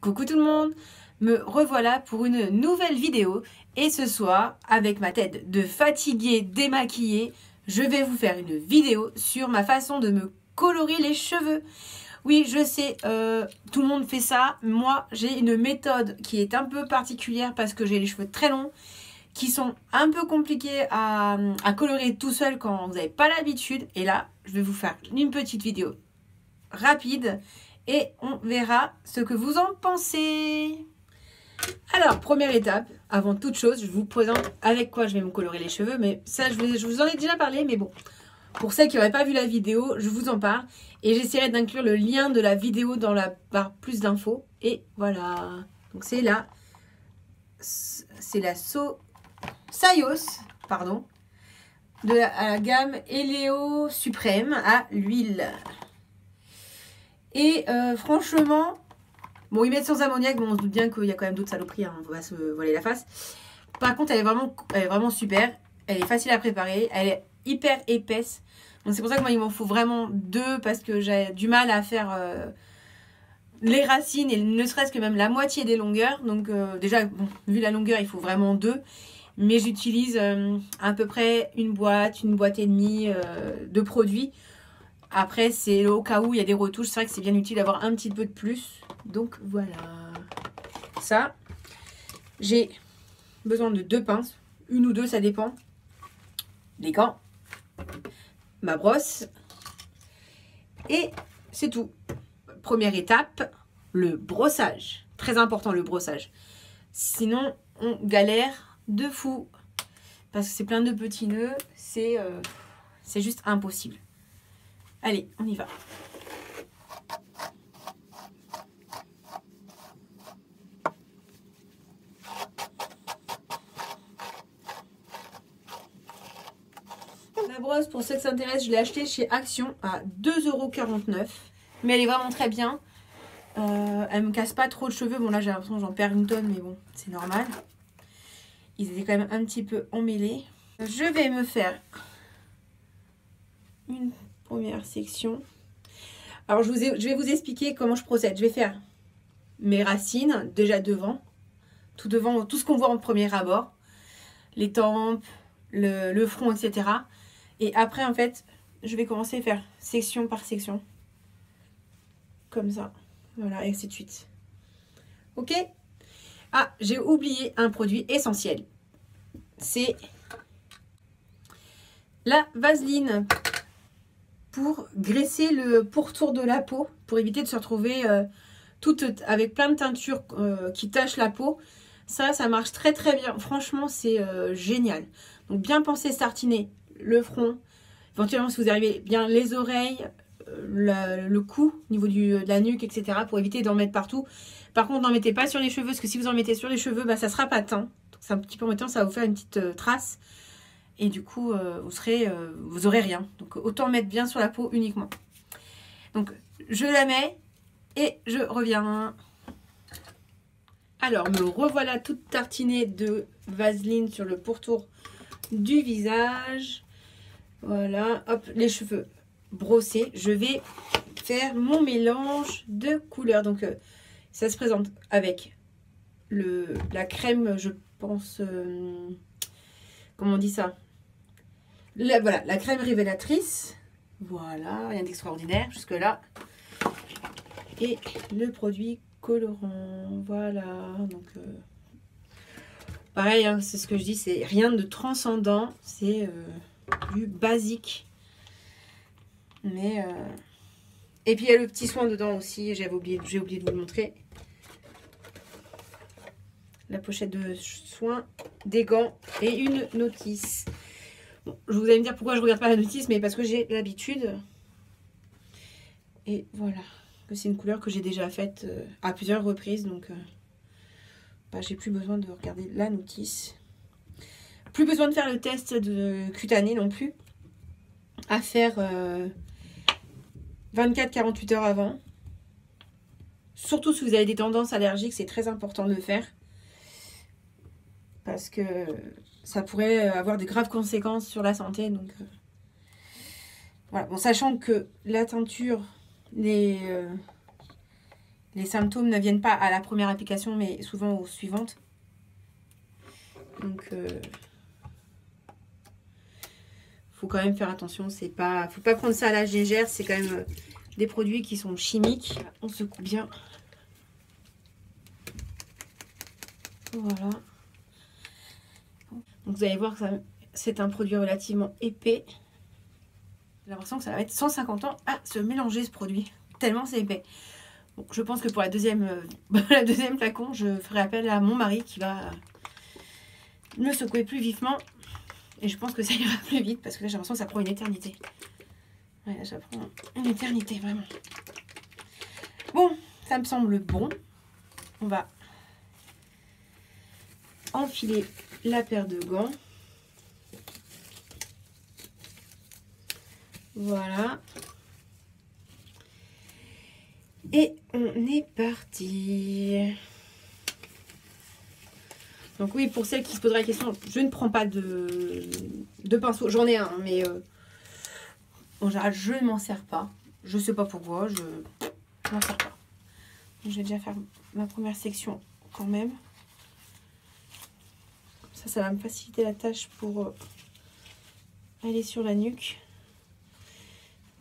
Coucou tout le monde, me revoilà pour une nouvelle vidéo et ce soir, avec ma tête de fatiguée démaquillée, je vais vous faire une vidéo sur ma façon de me colorer les cheveux. Oui, je sais, tout le monde fait ça. Moi, j'ai une méthode qui est un peu particulière parce que j'ai les cheveux très longs, qui sont un peu compliqués à colorer tout seul quand vous n'avez pas l'habitude. Et là, je vais vous faire une petite vidéo rapide et on verra ce que vous en pensez. Alors, première étape, avant toute chose, je vous présente avec quoi je vais me colorer les cheveux. Mais ça, je vous en ai déjà parlé, mais bon, pour celles qui n'auraient pas vu la vidéo, je vous en parle. Et j'essaierai d'inclure le lien de la vidéo dans la barre plus d'infos. Et voilà. Donc c'est la Sayos, pardon, de la gamme Eleo Suprême à l'huile. Et franchement, bon, ils mettent sans ammoniac, mais on se doute bien qu'il y a quand même d'autres saloperies, hein, on va se voiler la face. Par contre, elle est vraiment super. Elle est facile à préparer, elle est hyper épaisse. Donc c'est pour ça que moi, il m'en faut vraiment deux parce que j'ai du mal à faire les racines et ne serait-ce que même la moitié des longueurs. Donc déjà, bon, vu la longueur, il faut vraiment deux. Mais j'utilise à peu près une boîte et demie de produits. Après, c'est au cas où il y a des retouches. C'est vrai que c'est bien utile d'avoir un petit peu de plus. Donc, voilà. Ça, j'ai besoin de deux pinces. Une ou deux, ça dépend. Des gants. Ma brosse. Et c'est tout. Première étape, le brossage. Très important, le brossage. Sinon, on galère de fou. Parce que c'est plein de petits nœuds. C'est juste impossible. Allez, on y va. La brosse, pour ceux qui s'intéressent, je l'ai achetée chez Action à 2,49 €. Mais elle est vraiment très bien. Elle me casse pas trop de cheveux. Bon, là, j'ai l'impression que j'en perds une tonne, mais bon, c'est normal. Ils étaient quand même un petit peu emmêlés. Je vais me faire une première section. Alors, je vais vous expliquer comment je procède. Je vais faire mes racines, déjà devant. Tout devant, tout ce qu'on voit en premier abord. Les tempes, le front, etc. Et après, en fait, je vais commencer à faire section par section. Comme ça. Voilà, et ainsi de suite. Ok? Ah, j'ai oublié un produit essentiel. C'est la vaseline pour graisser le pourtour de la peau, pour éviter de se retrouver avec plein de teintures qui tachent la peau. Ça marche très très bien. Franchement, c'est génial. Donc bien penser tartiner le front, éventuellement si vous arrivez bien les oreilles, le cou, au niveau de la nuque, etc. pour éviter d'en mettre partout. Par contre, n'en mettez pas sur les cheveux, parce que si vous en mettez sur les cheveux, bah, ça sera pas teint. C'est un petit peu embêtant, ça va vous faire une petite trace. Et du coup, vous aurez rien. Donc autant mettre bien sur la peau uniquement. Donc je la mets et je reviens. Alors, me revoilà toute tartinée de vaseline sur le pourtour du visage. Voilà, hop, les cheveux brossés. Je vais faire mon mélange de couleurs. Donc, ça se présente avec la crème, je pense... comment on dit ça? Voilà, la crème révélatrice. Voilà, rien d'extraordinaire jusque-là. Et le produit colorant. Voilà, donc... pareil, hein, c'est ce que je dis, c'est rien de transcendant. C'est du basique. Mais... Et puis il y a le petit soin dedans aussi. J'ai oublié de vous le montrer. La pochette de soin, des gants et une notice. Bon, vous allez me dire pourquoi je ne regarde pas la notice, mais parce que j'ai l'habitude. Et voilà. C'est une couleur que j'ai déjà faite à plusieurs reprises. Donc, bah, j'ai plus besoin de regarder la notice. Plus besoin de faire le test de cutané non plus. À faire 24-48 heures avant. Surtout si vous avez des tendances allergiques, c'est très important de le faire. Parce que ça pourrait avoir de graves conséquences sur la santé. Donc, voilà. Bon, sachant que la teinture, les les symptômes ne viennent pas à la première application, mais souvent aux suivantes. Donc, faut quand même faire attention. Faut pas prendre ça à la légère. C'est quand même des produits qui sont chimiques. On secoue bien. Voilà. Donc, vous allez voir que c'est un produit relativement épais. J'ai l'impression que ça va être 150 ans à se mélanger ce produit. Tellement c'est épais. Bon, je pense que pour la deuxième flacon, je ferai appel à mon mari qui va me secouer plus vivement. Et je pense que ça ira plus vite parce que là j'ai l'impression que ça prend une éternité. Ouais, là, ça prend une éternité vraiment. Bon, ça me semble bon. On va enfiler la paire de gants. Voilà. Et on est parti. Donc oui, pour celles qui se poseraient la question, je ne prends pas de pinceau. J'en ai un, mais en général, je ne m'en sers pas. Je ne sais pas pourquoi, je ne m'en sers pas. Je vais déjà faire ma première section quand même. Ça va me faciliter la tâche pour aller sur la nuque.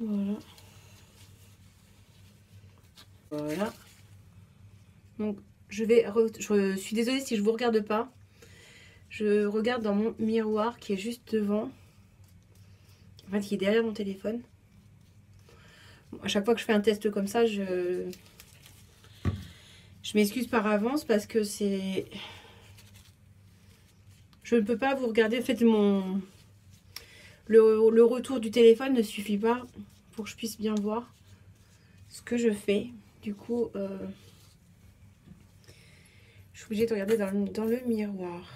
Voilà. Voilà. Donc, je suis désolée si je ne vous regarde pas. Je regarde dans mon miroir qui est juste devant. En fait, qui est derrière mon téléphone. Bon, à chaque fois que je fais un test comme ça, je m'excuse par avance parce que c'est... Je ne peux pas vous regarder. En fait, le retour du téléphone ne suffit pas pour que je puisse bien voir ce que je fais. Du coup, je suis obligée de regarder dans le miroir.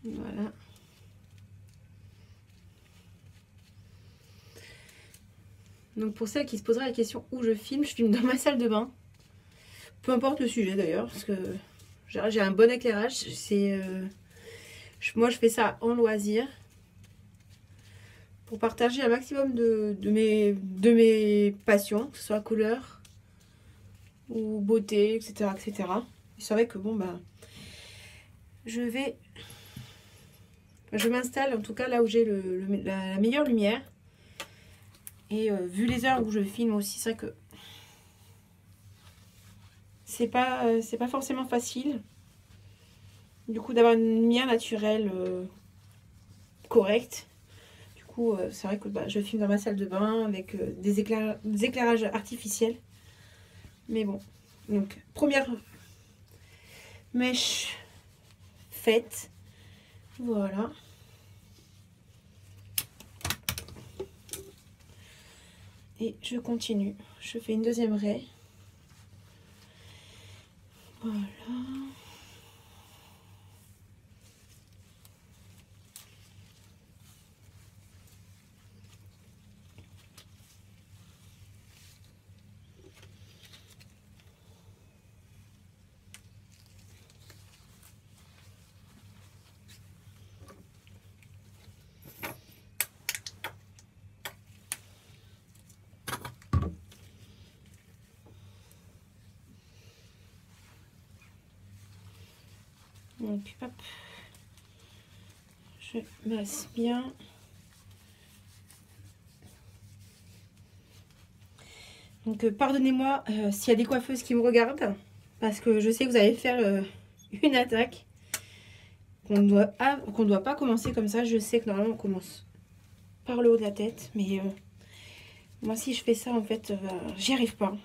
Voilà. Donc pour celles qui se poseraient la question où je filme dans ma salle de bain. Peu importe le sujet d'ailleurs, parce que j'ai un bon éclairage. Moi je fais ça en loisir. Pour partager un maximum de mes passions, que ce soit couleur ou beauté, etc. etc. Et c'est vrai que bon bah je m'installe en tout cas là où j'ai la meilleure lumière. Et vu les heures où je filme aussi, c'est vrai que c'est pas forcément facile. Du coup, d'avoir une lumière naturelle correcte. Du coup, c'est vrai que je filme dans ma salle de bain avec des éclairages artificiels. Mais bon, donc première mèche faite. Voilà. Et je continue. Je fais une deuxième raie. Voilà. Donc hop, je masse bien. Donc pardonnez-moi s'il y a des coiffeuses qui me regardent, parce que je sais que vous allez faire une attaque, qu'on doit pas commencer comme ça. Je sais que normalement on commence par le haut de la tête, mais moi si je fais ça en fait, j'y arrive pas.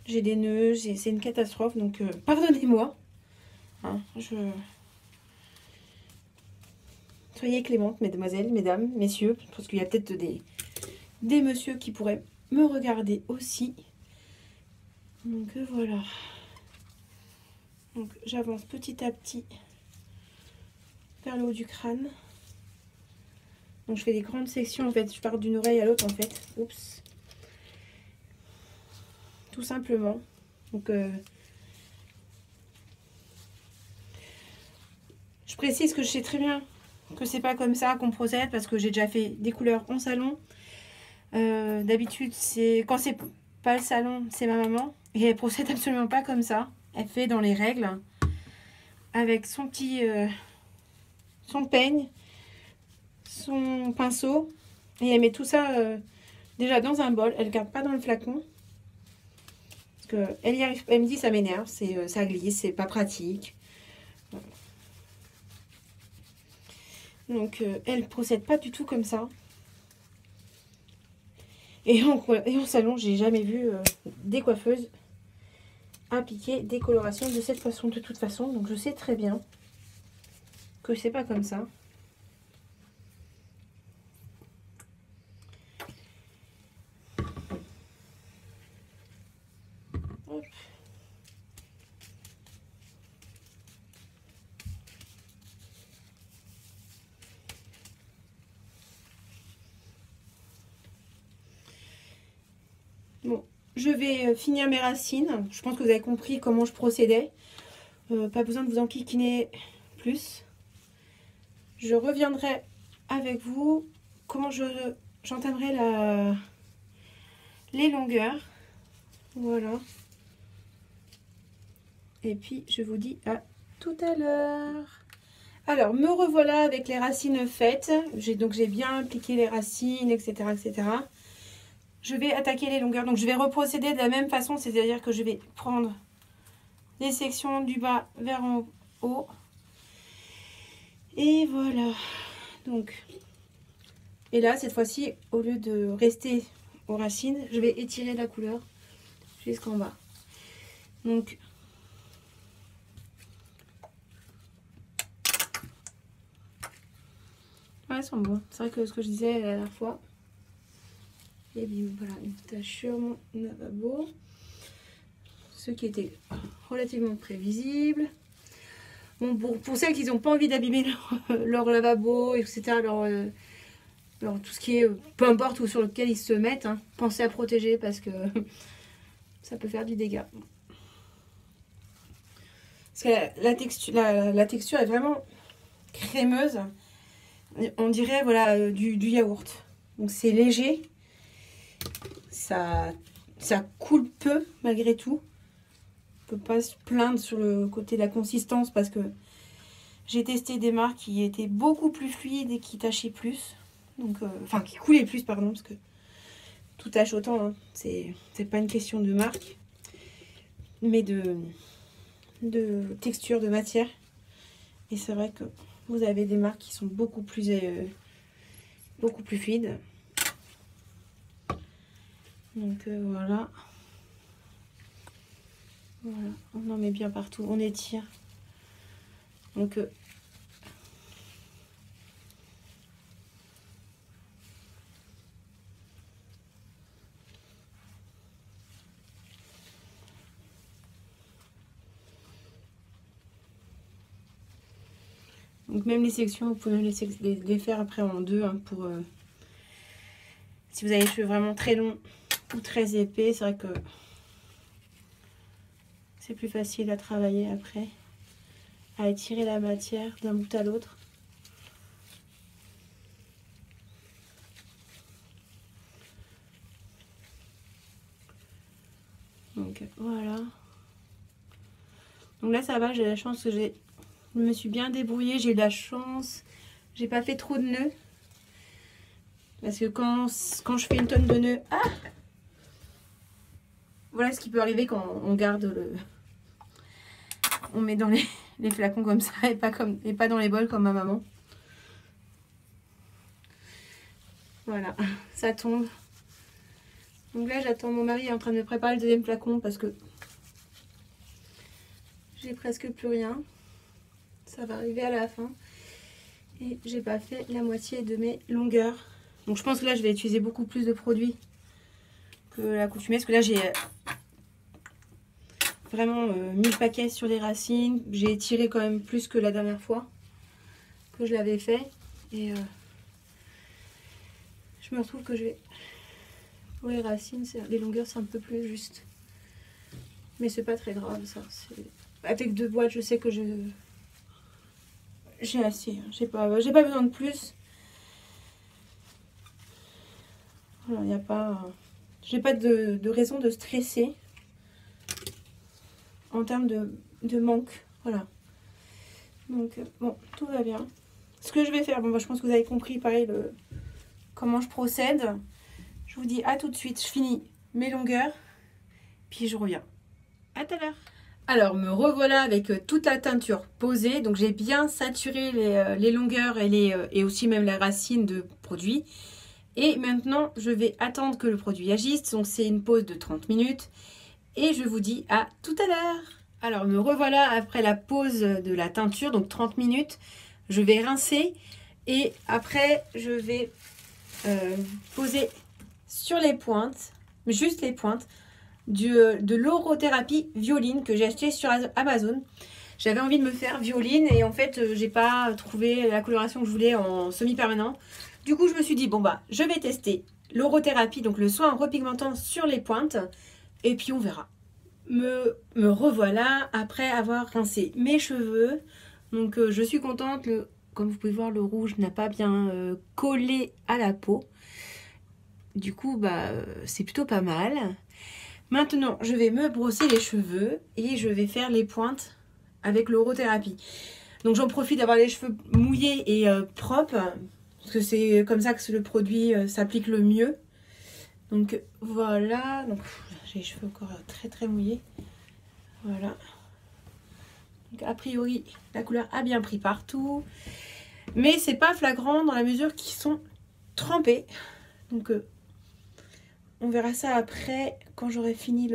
J'ai des nœuds, c'est une catastrophe, donc pardonnez-moi. Hein, soyez clémentes, mesdemoiselles, mesdames, messieurs, parce qu'il y a peut-être des messieurs qui pourraient me regarder aussi. Donc voilà. Donc j'avance petit à petit vers le haut du crâne. Donc je fais des grandes sections en fait, je pars d'une oreille à l'autre en fait. Oups. Tout simplement. Donc je précise que je sais très bien que c'est pas comme ça qu'on procède parce que j'ai déjà fait des couleurs en salon. D'habitude, c'est quand c'est pas le salon, c'est ma maman. Et elle procède absolument pas comme ça. Elle fait dans les règles avec son petit son peigne, son pinceau. Et elle met tout ça déjà dans un bol. Elle garde pas dans le flacon. Parce que elle y arrive, elle me dit ça m'énerve, ça glisse, c'est pas pratique. Voilà. Donc elle procède pas du tout comme ça. Et en salon, j'ai jamais vu des coiffeuses appliquer des colorations de cette façon, de toute façon. Donc je sais très bien que c'est pas comme ça. Hop. Bon, je vais finir mes racines. Je pense que vous avez compris comment je procédais. Pas besoin de vous enquiquiner plus. Je reviendrai avec vous comment j'entamerai les longueurs. Voilà. Et puis je vous dis à tout à l'heure. Alors me revoilà avec les racines faites. J'ai bien appliqué les racines, etc., etc. Je vais attaquer les longueurs. Donc je vais reprocéder de la même façon, c'est-à-dire que je vais prendre les sections du bas vers en haut. Et voilà. Donc, et là, cette fois-ci, au lieu de rester aux racines, je vais étirer la couleur jusqu'en bas. Donc, ouais, elles sont bonnes. C'est vrai que ce que je disais la dernière fois. Et bien voilà, une tache sur mon lavabo. Ce qui était relativement prévisible. Bon, pour celles qui n'ont pas envie d'abîmer leur lavabo, etc., leur tout ce qui est, peu importe où sur lequel ils se mettent, hein, pensez à protéger parce que ça peut faire du dégât. Parce que la texture est vraiment crémeuse. On dirait voilà, du yaourt. Donc c'est léger. Ça coule peu malgré tout. On peut pas se plaindre sur le côté de la consistance parce que j'ai testé des marques qui étaient beaucoup plus fluides et qui tachaient plus. Donc, enfin, qui coulaient plus, pardon, parce que tout tâche autant. Hein. C'est pas une question de marque, mais de texture, de matière. Et c'est vrai que vous avez des marques qui sont beaucoup plus fluides. Donc voilà. Voilà, on en met bien partout, on étire. Donc même les sections, vous pouvez même les faire après en deux hein, pour si vous avez les cheveux vraiment très longs ou très épais, c'est vrai que c'est plus facile à travailler après, à étirer la matière d'un bout à l'autre. Donc voilà. Donc là ça va, j'ai la chance que je me suis bien débrouillée, j'ai eu la chance, j'ai pas fait trop de nœuds. Parce que quand je fais une tonne de nœuds, voilà ce qui peut arriver quand on garde on met dans les flacons comme ça et pas dans les bols comme ma maman. Voilà, ça tombe. Donc là j'attends mon mari est en train de me préparer le deuxième flacon parce que j'ai presque plus rien. Ça va arriver à la fin. Et j'ai pas fait la moitié de mes longueurs. Donc je pense que là je vais utiliser beaucoup plus de produits que l'accoutumée. Parce que là j'ai vraiment 1000 paquets sur les racines. J'ai étiré quand même plus que la dernière fois que je l'avais fait. Et je me retrouve que je vais... Pour les racines, les longueurs c'est un peu plus juste. Mais c'est pas très grave ça. Avec 2 boîtes, je sais que j'ai assez. J'ai pas besoin de plus. Voilà, y a pas... J'ai pas de raison de stresser en termes de manque. Voilà. Donc, bon, tout va bien. Ce que je vais faire, bon, bah, je pense que vous avez compris, pareil, comment je procède. Je vous dis à tout de suite. Je finis mes longueurs, puis je reviens. À tout à l'heure. Alors, me revoilà avec toute la teinture posée. Donc, j'ai bien saturé les longueurs et aussi même la racine de produit. Et maintenant, je vais attendre que le produit agisse. Donc, c'est une pause de 30 minutes. Et je vous dis à tout à l'heure. Alors, me revoilà après la pause de la teinture, donc 30 minutes. Je vais rincer et après, je vais poser sur les pointes, juste les pointes, de l'orothérapie Violine que j'ai acheté sur Amazon. J'avais envie de me faire Violine et en fait, j'ai pas trouvé la coloration que je voulais en semi-permanent. Du coup, je me suis dit, bon bah, je vais tester l'orothérapie, donc le soin en repigmentant sur les pointes et puis on verra. Me revoilà après avoir rincé mes cheveux. Donc je suis contente, comme vous pouvez voir, le rouge n'a pas bien collé à la peau. Du coup, bah, c'est plutôt pas mal. Maintenant, je vais me brosser les cheveux et je vais faire les pointes avec l'orothérapie. Donc j'en profite d'avoir les cheveux mouillés et propres, parce que c'est comme ça que le produit s'applique le mieux. Donc voilà, donc j'ai les cheveux encore très très mouillés. Voilà. Donc, a priori, la couleur a bien pris partout. Mais c'est pas flagrant dans la mesure qu'ils sont trempés. Donc on verra ça après quand j'aurai fini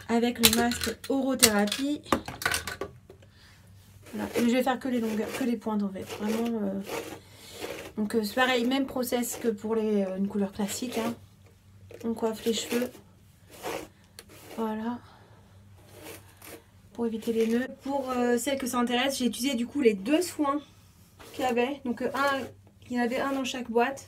avec le masque orothérapie. Voilà. Mais je vais faire que les longueurs, que les pointes en fait. Vraiment. Donc c'est pareil, même process que pour une couleur classique. Hein. On coiffe les cheveux. Voilà. Pour éviter les nœuds. Pour celles que ça intéresse, j'ai utilisé du coup les deux soins qu'il y avait. Donc il y en avait un dans chaque boîte.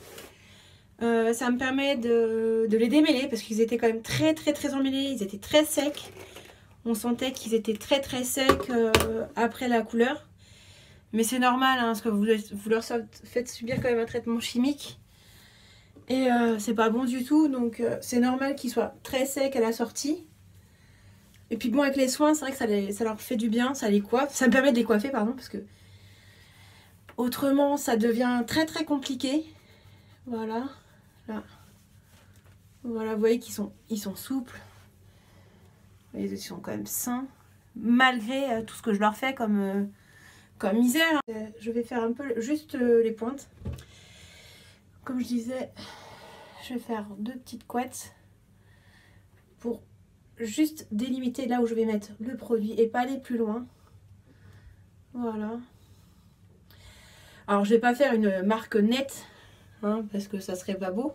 Ça me permet de les démêler parce qu'ils étaient quand même très très très emmêlés. Ils étaient très secs. On sentait qu'ils étaient très très secs après la couleur. Mais c'est normal hein, parce que vous leur faites subir quand même un traitement chimique. Et c'est pas bon du tout. Donc c'est normal qu'ils soient très secs à la sortie. Et puis bon, avec les soins, c'est vrai que ça leur fait du bien, ça les coiffe. Ça me permet de les coiffer, pardon, parce que autrement, ça devient très très compliqué. Voilà, là. Voilà, vous voyez qu'ils sont souples. Vous voyez, ils sont quand même sains, malgré tout ce que je leur fais comme misère. Je vais faire un peu juste les pointes. Comme je disais, je vais faire 2 petites couettes pour juste délimiter là où je vais mettre le produit et pas aller plus loin. Voilà. Alors je vais pas faire une marque nette hein, parce que ça serait pas beau.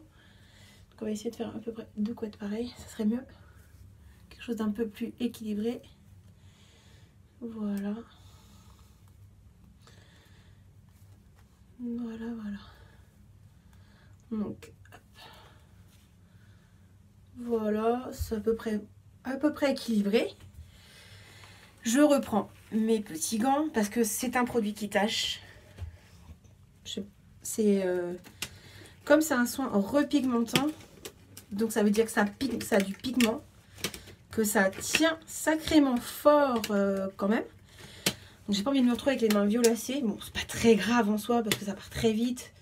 Donc on va essayer de faire à peu près 2 couettes pareilles, ça serait mieux. Quelque chose d'un peu plus équilibré. Voilà. Voilà, voilà. Donc hop. Voilà, c'est à peu près équilibré. Je reprends mes petits gants parce que c'est un produit qui tâche. C'est comme c'est un soin repigmentant, donc ça veut dire que ça pique, ça a du pigment, que ça tient sacrément fort quand même. Donc j'ai pas envie de me retrouver avec les mains violacées. Bon, c'est pas très grave en soi parce que ça part très vite.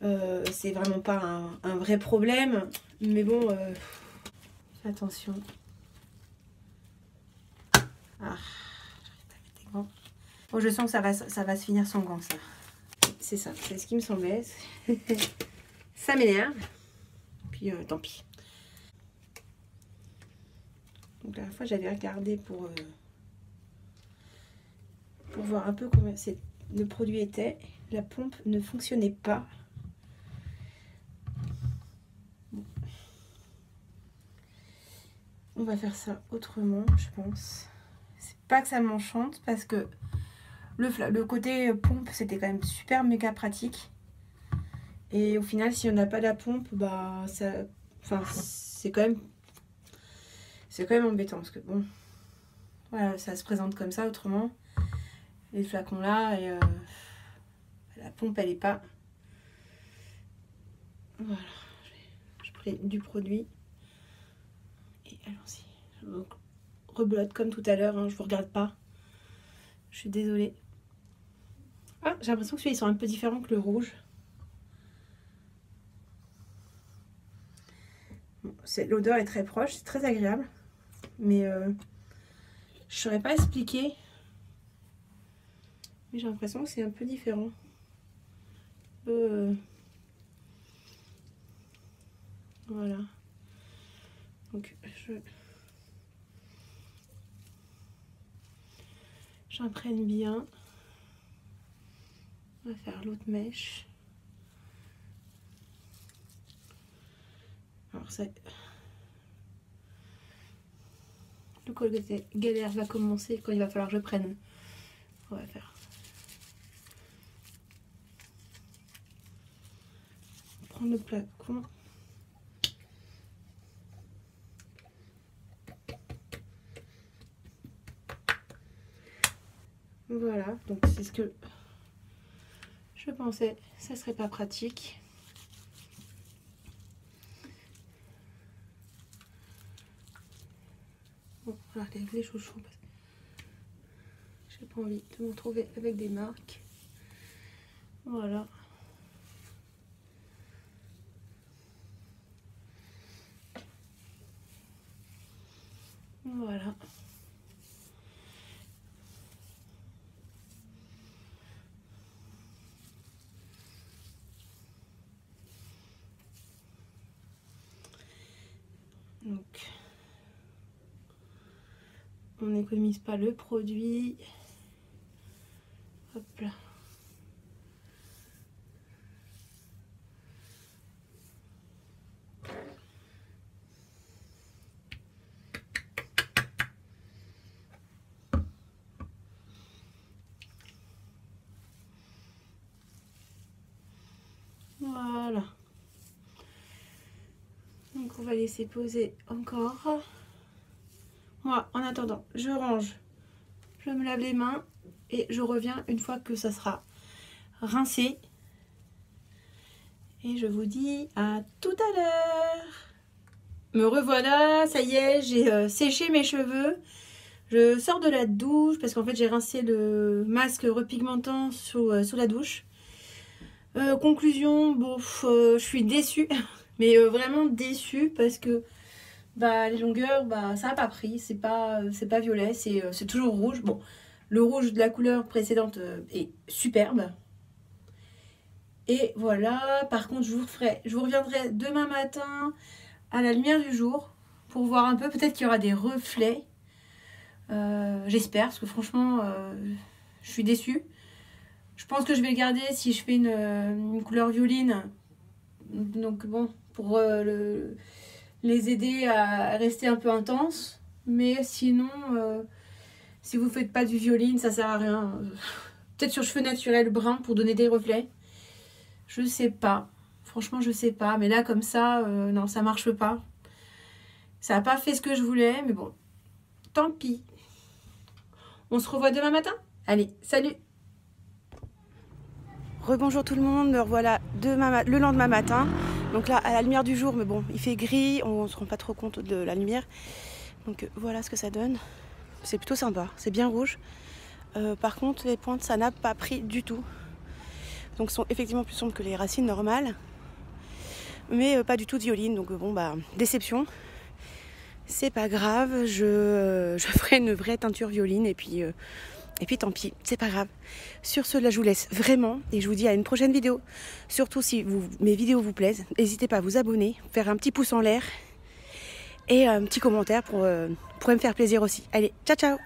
C'est vraiment pas un vrai problème, mais bon, attention. Ah, j'arrive pas à mettre des gants. Bon, je sens que ça va se finir sans gants, ça. C'est ça, c'est ce qui me semblait. Ça m'énerve. Puis tant pis. Donc la dernière fois, j'avais regardé pour voir un peu comment le produit était. La pompe ne fonctionnait pas. Bon. On va faire ça autrement, je pense. C'est pas que ça m'enchante parce que le côté pompe, c'était quand même super méga pratique. Et au final, si on n'a pas la pompe, bah ça, enfin, c'est quand même embêtant parce que bon, voilà, ça se présente comme ça autrement. les flacons là et la pompe elle est pas. Voilà, je prends du produit et allons-y. Donc, rebelote comme tout à l'heure, hein, je vous regarde pas. Je suis désolée. Ah, j'ai l'impression que celui-là ils sont un peu différents que le rouge. Bon, l'odeur est très proche, c'est très agréable, mais je saurais pas expliquer. Mais j'ai l'impression que c'est un peu différent. Voilà. Donc j'imprègne bien. On va faire l'autre mèche. Alors ça, le côté galère va commencer quand il va falloir que je prenne. On va faire. Prendre le flacon. Voilà, donc c'est ce que je pensais, ça serait pas pratique. Bon, alors les chouchous, parce que j'ai pas envie de me retrouver avec des marques. Voilà. Voilà. Donc, on n'économise pas le produit. Hop là. Voilà. Donc on va laisser poser encore. Moi, en attendant, je range, je me lave les mains et je reviens une fois que ça sera rincé. Et je vous dis à tout à l'heure. Me revoilà, ça y est, j'ai séché mes cheveux. Je sors de la douche parce qu'en fait j'ai rincé le masque repigmentant sous la douche. Conclusion, bon, je suis déçue, mais vraiment déçue parce que bah, les longueurs, bah, ça n'a pas pris, c'est pas violet, c'est toujours rouge. Bon, le rouge de la couleur précédente est superbe. Et voilà, par contre je vous reviendrai demain matin à la lumière du jour pour voir un peu, peut-être qu'il y aura des reflets. J'espère, parce que franchement, je suis déçue. Je pense que je vais le garder si je fais une couleur violine. Donc bon, pour les aider à rester un peu intense. Mais sinon, si vous faites pas du violine, ça sert à rien. Peut-être sur cheveux naturels bruns pour donner des reflets. Je sais pas. Franchement, je sais pas. Mais là, comme ça, non, ça marche pas. Ça n'a pas fait ce que je voulais. Mais bon, tant pis. On se revoit demain matin. Allez, salut! Rebonjour tout le monde, me revoilà le lendemain matin. Donc là, à la lumière du jour, mais bon, il fait gris, on ne se rend pas trop compte de la lumière. Donc voilà ce que ça donne. C'est plutôt sympa, c'est bien rouge. Par contre, les pointes, ça n'a pas pris du tout. Donc sont effectivement plus sombres que les racines normales. Mais pas du tout de violine, donc bon, bah, déception. C'est pas grave, je ferai une vraie teinture violine et puis tant pis, c'est pas grave. Sur ce, là, je vous laisse vraiment et je vous dis à une prochaine vidéo. Surtout si mes vidéos vous plaisent, n'hésitez pas à vous abonner, faire un petit pouce en l'air et un petit commentaire pour me faire plaisir aussi. Allez, ciao ciao!